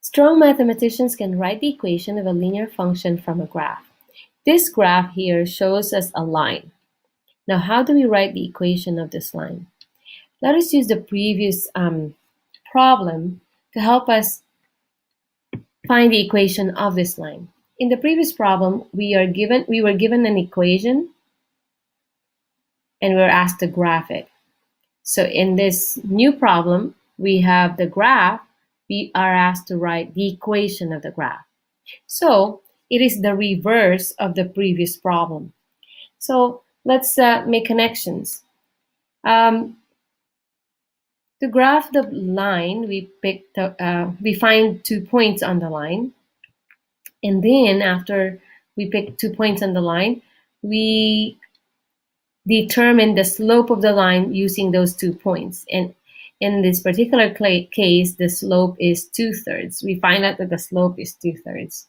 Strong mathematicians can write the equation of a linear function from a graph. This graph here shows us a line. Now, how do we write the equation of this line? Let us use the previous problem to help us find the equation of this line. In the previous problem, we were given an equation and we were asked to graph it. So in this new problem, we have the graph. We are asked to write the equation of the graph. So it is the reverse of the previous problem. So let's make connections. To graph the line, we find 2 points on the line. And then after we pick 2 points on the line, we determine the slope of the line using those 2 points. And in this particular case, the slope is 2/3. We find out that the slope is 2/3.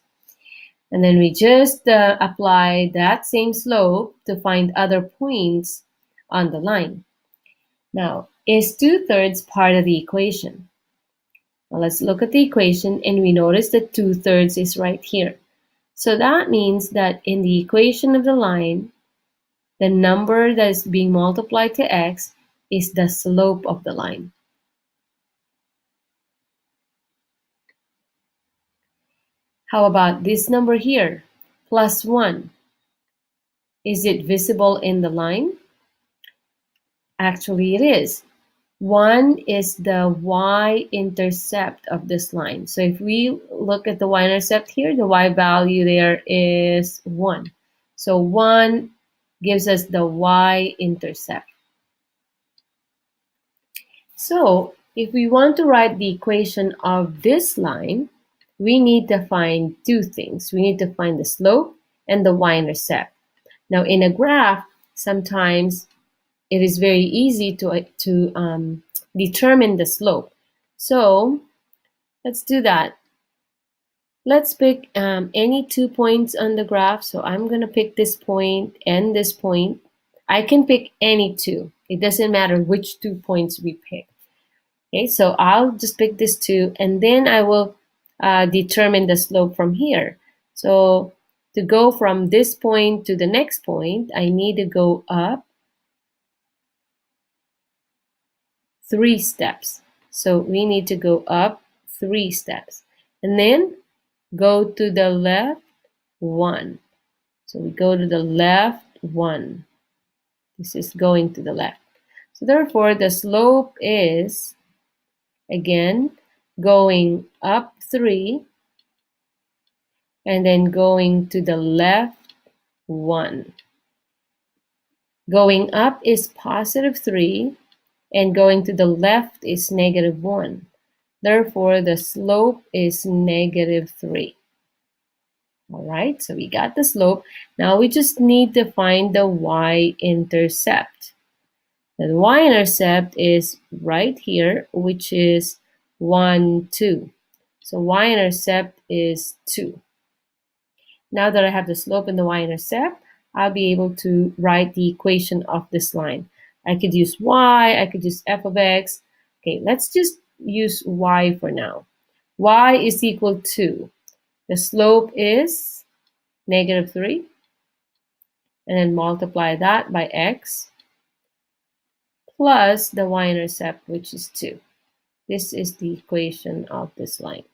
And then we just apply that same slope to find other points on the line. Now, is 2/3 part of the equation? Well, let's look at the equation and we notice that 2/3 is right here. So that means that in the equation of the line, the number that is being multiplied to x is the slope of the line. How about this number here, +1? Is it visible in the line? Actually, it is. 1 is the y-intercept of this line. So if we look at the y-intercept here, the y value there is 1. So 1 gives us the y-intercept. So if we want to write the equation of this line, we need to find 2 things. We need to find the slope and the y-intercept. Now in a graph, sometimes it is very easy to determine the slope. So let's do that. Let's pick any 2 points on the graph. So I'm going to pick this point and this point. I can pick any 2. It doesn't matter which 2 points we pick. Okay, so I'll just pick this 2 and then I will determine the slope from here. So to go from this point to the next point, I need to go up 3 steps. So we need to go up 3 steps and then go to the left 1. So we go to the left 1. This is going to the left. So therefore the slope is, again, going up 3 and then going to the left 1. Going up is +3 and going to the left is -1. Therefore, the slope is -3. All right, so we got the slope. Now we just need to find the y-intercept. The y-intercept is right here, which is 1, 2. So y-intercept is 2. Now that I have the slope and the y-intercept, I'll be able to write the equation of this line. I could use y, I could use f of x. Okay, let's just use y for now. Y is equal to, the slope is -3, and then multiply that by x, plus the y-intercept, which is 2. This is the equation of this line.